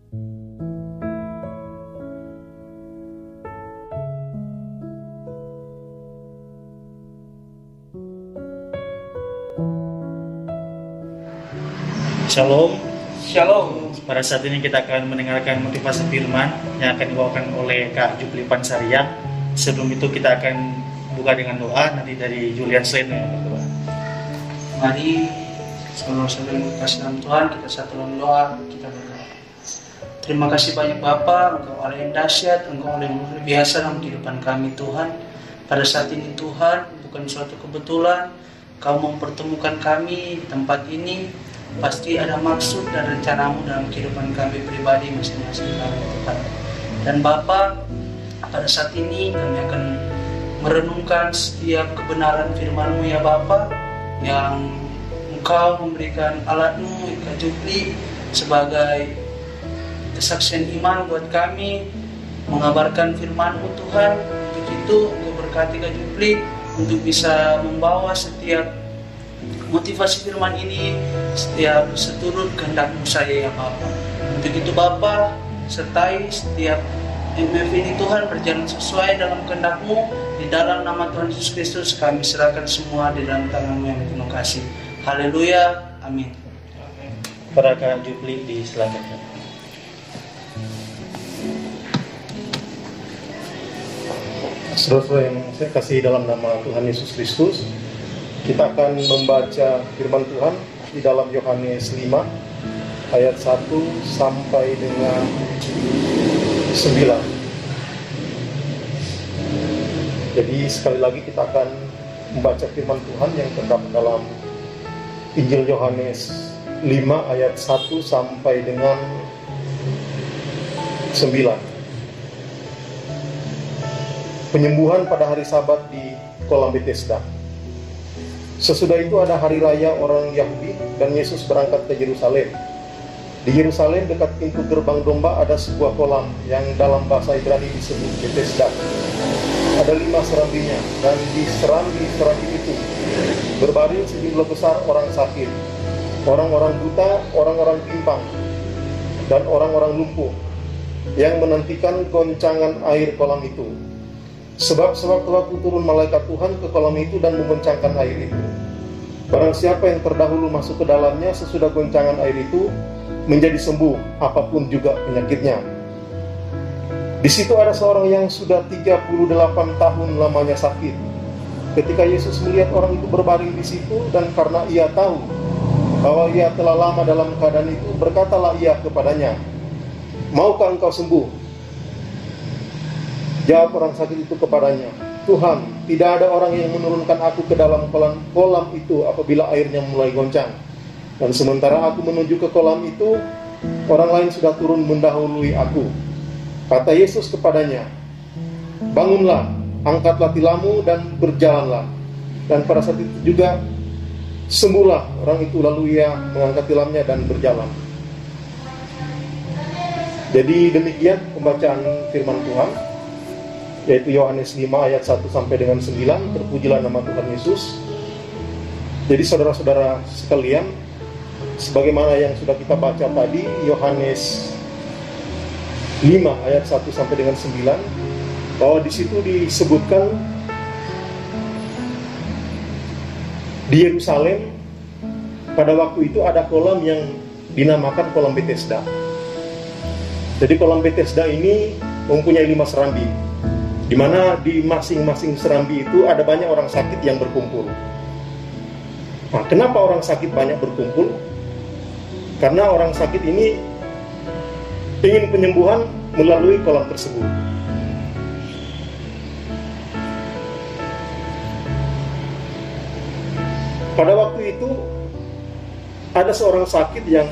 Shalom. Shalom. Pada saat ini kita akan mendengarkan motivasi firman yang akan dibawakan oleh Kak Jupli Pansarian. Sebelum itu kita akan buka dengan doa nanti dari Julian Slade yang berdoa. Mari saudara-saudara yang kasih dalam Tuhan, kita satu dalam doa, kita berdoa. Terima kasih banyak Bapa, Engkau Allah yang dahsyat, Engkau Allah yang luar biasa dalam kehidupan kami Tuhan. Pada saat ini Tuhan, bukan suatu kebetulan Kau mempertemukan kami di tempat ini. Pasti ada maksud dan rencanamu dalam kehidupan kami pribadi masing-masing kami Tuhan. Dan Bapa, pada saat ini kami akan merenungkan setiap kebenaran firman-Mu ya Bapa, yang Engkau memberikan alat-Mu Kak Jupli sebagai kesaksian iman buat kami mengabarkan firman-Mu Tuhan. Untuk itu Engkau berkati Kak Jupli untuk bisa membawa setiap motivasi firman ini setiap seturut kehendak-Mu saya ya Bapa. Untuk itu Bapa, sertai setiap MF ini Tuhan berjalan sesuai dalam kehendak-Mu. Di dalam nama Tuhan Yesus Kristus kami serahkan semua di dalam tangan-Mu yang penuh kasih. Haleluya, amin. Para Kak Jupli disilakan. Saudara-saudara yang saya kasih dalam nama Tuhan Yesus Kristus, kita akan membaca firman Tuhan di dalam Yohanes 5 ayat 1 sampai dengan 9. Jadi sekali lagi kita akan membaca firman Tuhan yang terdapat dalam Injil Yohanes 5 ayat 1 sampai dengan 9. Penyembuhan pada hari Sabat di kolam Bethesda. Sesudah itu ada hari raya orang Yahudi dan Yesus berangkat ke Yerusalem. Di Yerusalem dekat pintu gerbang domba ada sebuah kolam yang dalam bahasa Ibrani disebut Bethesda. Ada 5 serambinya dan di serambi itu berbaring sejumlah besar orang sakit, orang-orang buta, orang-orang pimpang, dan orang-orang lumpuh yang menantikan goncangan air kolam itu. Sebab sewaktu turun malaikat Tuhan ke kolam itu dan memgoncangkan air itu. Barang siapa yang terdahulu masuk ke dalamnya sesudah goncangan air itu menjadi sembuh apapun juga penyakitnya. Di situ ada seorang yang sudah 38 tahun lamanya sakit. Ketika Yesus melihat orang itu berbaring di situ dan karena ia tahu bahwa ia telah lama dalam keadaan itu, berkatalah ia kepadanya, "Maukah engkau sembuh?" Jawab orang sakit itu kepadanya, "Tuhan, tidak ada orang yang menurunkan aku ke dalam kolam itu apabila airnya mulai goncang. Dan sementara aku menuju ke kolam itu, orang lain sudah turun mendahului aku." Kata Yesus kepadanya, "Bangunlah, angkatlah tilammu dan berjalanlah." Dan pada saat itu juga sembuhlah orang itu, lalu ia mengangkat tilamnya dan berjalan. Jadi demikian pembacaan firman Tuhan, yaitu Yohanes 5 ayat 1 sampai dengan 9. Terpujilah nama Tuhan Yesus. Jadi saudara-saudara sekalian, sebagaimana yang sudah kita baca tadi, Yohanes 5 ayat 1 sampai dengan 9, bahwa di situ disebutkan di Yerusalem pada waktu itu ada kolam yang dinamakan kolam Bethesda. Jadi kolam Bethesda ini mempunyai 5 serambi, di mana di masing-masing serambi itu ada banyak orang sakit yang berkumpul. Nah, kenapa orang sakit banyak berkumpul? Karena orang sakit ini ingin penyembuhan melalui kolam tersebut. Pada waktu itu ada seorang sakit yang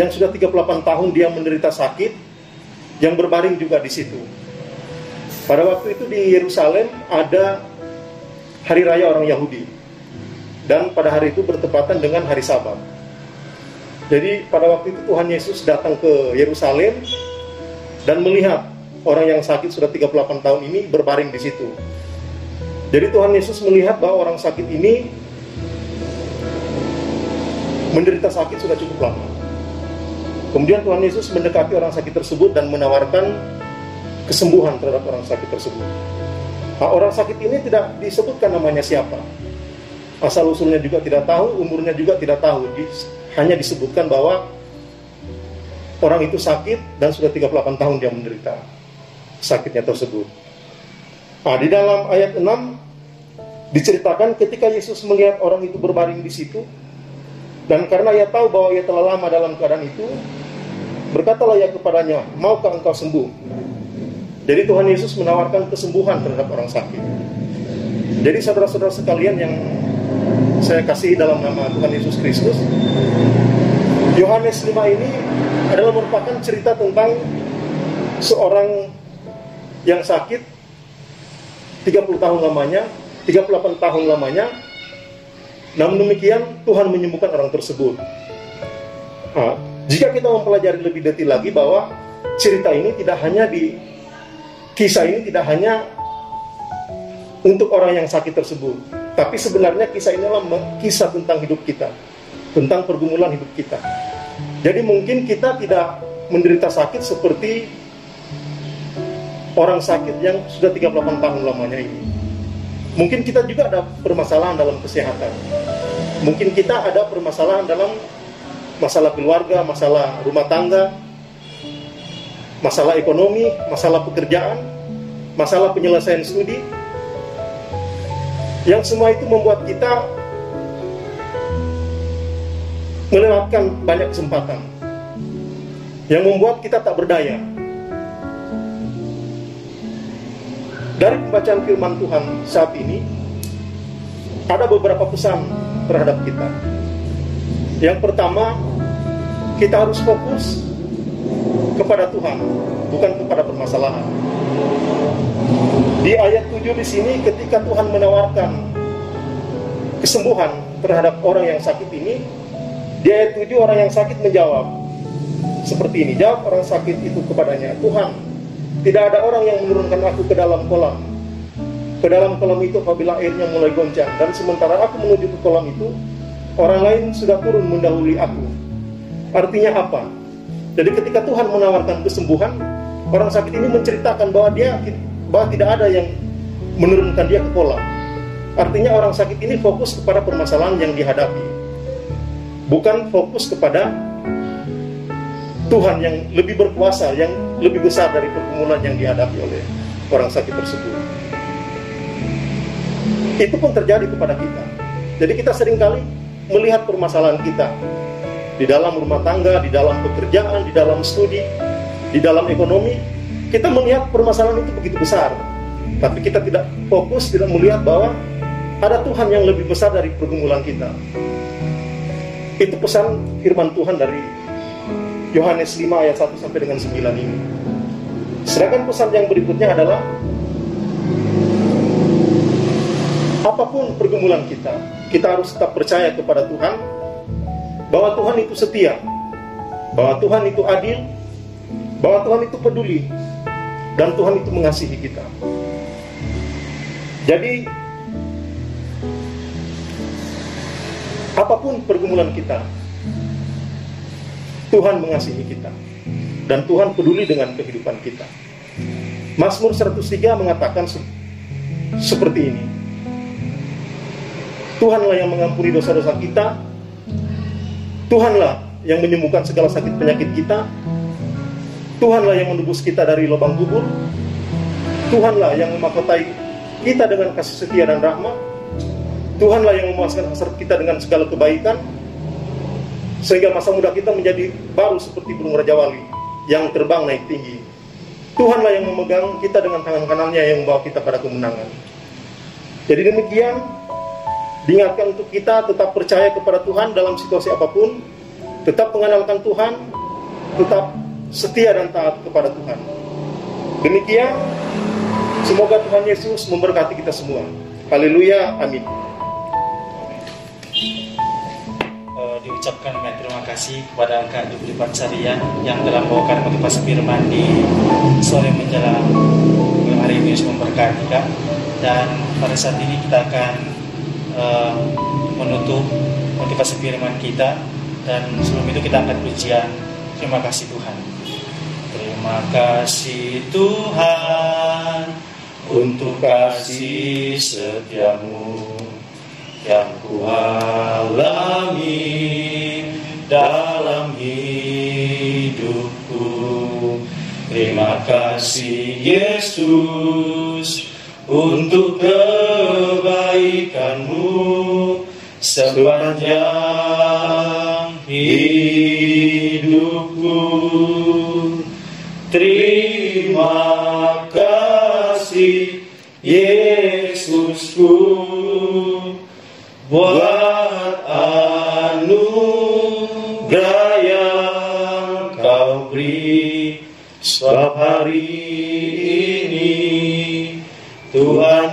sudah 38 tahun dia menderita sakit, yang berbaring juga di situ. Pada waktu itu di Yerusalem ada hari raya orang Yahudi, dan pada hari itu bertepatan dengan hari Sabat. Jadi pada waktu itu Tuhan Yesus datang ke Yerusalem dan melihat orang yang sakit sudah 38 tahun ini berbaring di situ. Jadi Tuhan Yesus melihat bahwa orang sakit ini menderita sakit sudah cukup lama. Kemudian Tuhan Yesus mendekati orang sakit tersebut dan menawarkan kesembuhan terhadap orang sakit tersebut. Nah, orang sakit ini tidak disebutkan namanya siapa, asal-usulnya juga tidak tahu, umurnya juga tidak tahu. Hanya disebutkan bahwa orang itu sakit dan sudah 38 tahun dia menderita sakitnya tersebut. Nah, di dalam ayat 6 diceritakan ketika Yesus melihat orang itu berbaring di situ, dan karena ia tahu bahwa ia telah lama dalam keadaan itu, berkatalah ia kepadanya, maukah engkau sembuh? Jadi Tuhan Yesus menawarkan kesembuhan terhadap orang sakit. Jadi saudara-saudara sekalian yang saya kasih dalam nama Tuhan Yesus Kristus, Yohanes 5 ini adalah merupakan cerita tentang seorang yang sakit 38 tahun lamanya. Namun demikian Tuhan menyembuhkan orang tersebut. Nah, jika kita mempelajari lebih detail lagi bahwa cerita ini kisah ini tidak hanya untuk orang yang sakit tersebut, tapi sebenarnya kisah ini adalah kisah tentang hidup kita, tentang pergumulan hidup kita. Jadi mungkin kita tidak menderita sakit seperti orang sakit yang sudah 38 tahun lamanya ini. Mungkin kita juga ada permasalahan dalam kesehatan. Mungkin kita ada permasalahan dalam masalah keluarga, masalah rumah tangga, masalah ekonomi, masalah pekerjaan, masalah penyelesaian studi. Yang semua itu membuat kita melewatkan banyak kesempatan, yang membuat kita tak berdaya. Dari pembacaan firman Tuhan saat ini, ada beberapa pesan terhadap kita. Yang pertama, kita harus fokus kepada Tuhan, bukan kepada permasalahan. Di ayat 7 di sini, ketika Tuhan menawarkan kesembuhan terhadap orang yang sakit ini, di ayat 7 orang yang sakit menjawab seperti ini. Jawab orang sakit itu kepadanya, Tuhan, tidak ada orang yang menurunkan aku ke dalam kolam. Ke dalam kolam itu apabila airnya mulai goncang. Dan sementara aku menuju ke kolam itu, orang lain sudah turun mendahului aku. Artinya apa? Jadi ketika Tuhan menawarkan kesembuhan, orang sakit ini menceritakan bahwa tidak ada yang menurunkan dia ke kolam. Artinya orang sakit ini fokus kepada permasalahan yang dihadapi, bukan fokus kepada Tuhan yang lebih berkuasa, yang lebih besar dari pergumulan yang dihadapi oleh orang sakit tersebut. Itu pun terjadi kepada kita. Jadi kita seringkali melihat permasalahan kita di dalam rumah tangga, di dalam pekerjaan, di dalam studi, di dalam ekonomi. Kita melihat permasalahan itu begitu besar, tapi kita tidak fokus, tidak melihat bahwa ada Tuhan yang lebih besar dari pergumulan kita. Itu pesan firman Tuhan dari Yohanes 5 ayat 1 sampai dengan 9 ini. Sedangkan pesan yang berikutnya adalah apapun pergumulan kita harus tetap percaya kepada Tuhan, bahwa Tuhan itu setia, bahwa Tuhan itu adil, bahwa Tuhan itu peduli, dan Tuhan itu mengasihi kita. Jadi apapun pergumulan kita, Tuhan mengasihi kita, dan Tuhan peduli dengan kehidupan kita. Mazmur 103 mengatakan seperti ini. Tuhanlah yang mengampuni dosa-dosa kita, Tuhanlah yang menyembuhkan segala sakit penyakit kita, Tuhanlah yang menebus kita dari lubang kubur, Tuhanlah yang memahkotai kita dengan kasih setia dan rahmat, Tuhanlah yang memuaskan hasrat kita dengan segala kebaikan, sehingga masa muda kita menjadi baru seperti burung Raja Wali yang terbang naik tinggi. Tuhanlah yang memegang kita dengan tangan kanannya yang membawa kita pada kemenangan. Jadi demikian, diingatkan untuk kita tetap percaya kepada Tuhan dalam situasi apapun, tetap mengandalkan Tuhan, tetap setia dan taat kepada Tuhan. Demikian, semoga Tuhan Yesus memberkati kita semua. Haleluya, amin. Diucapkan banyak terima kasih kepada Kak Jupli Pansarian yang telah membawakan motivasi firman di sore menjelang hari ini, memberkati Kak. Dan pada saat ini kita akan menutup motivasi firman kita, dan sebelum itu kita akan pujian Terima kasih Tuhan. Terima kasih Tuhan untuk kasih setiamu yang kualami dalam hidupku. Terima kasih Yesus untuk kebaikanmu sepanjang hidupku. Terima kasih Yesusku buat anugerah yang kau beri. Sebab hari ini Tuhan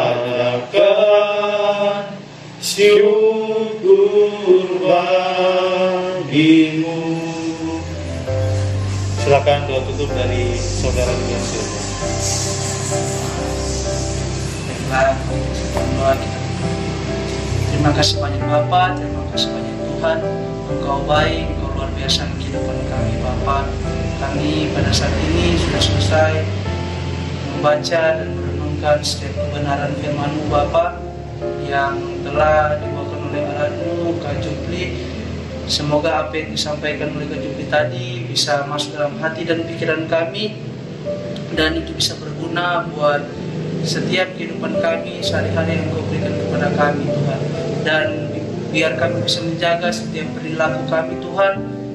adakan syukur bagimu. Silakan doa tutup dari saudara Ignatius. Doa kita. Terima kasih banyak Bapa, terima kasih banyak Tuhan. Engkau baik, Engkau luar biasa dalam kehidupan kami Bapa. Kami pada saat ini sudah selesai membaca dan merenungkan setiap kebenaran firman-Mu Bapa yang telah dibawakan oleh Allah-Mu Kak Jupli. Semoga apa yang disampaikan oleh Kak Jupli tadi bisa masuk dalam hati dan pikiran kami, dan itu bisa berguna buat setiap kehidupan kami sehari-hari yang Engkau berikan kepada kami Tuhan. Dan biar kami bisa menjaga setiap perilaku kami Tuhan,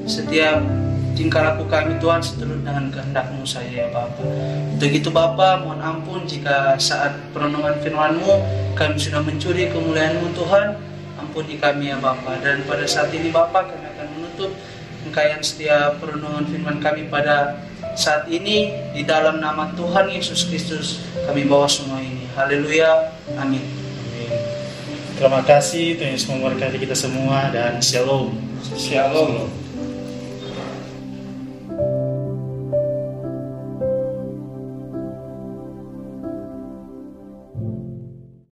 setiap tingkah laku kami Tuhan seturut dengan kehendak-Mu saja ya Bapa. Untuk itu Bapa, mohon ampun jika saat perenungan firman-Mu kami sudah mencuri kemuliaan-Mu Tuhan. Ampuni kami ya Bapa. Dan pada saat ini Bapa, kami akan menutup rangkaian setiap perenungan firman kami pada saat ini. Di dalam nama Tuhan Yesus Kristus kami bawa semua ini. Haleluya. Amin. Terima kasih, Tuhan Yesus memberkati kita semua, dan shalom. Shalom.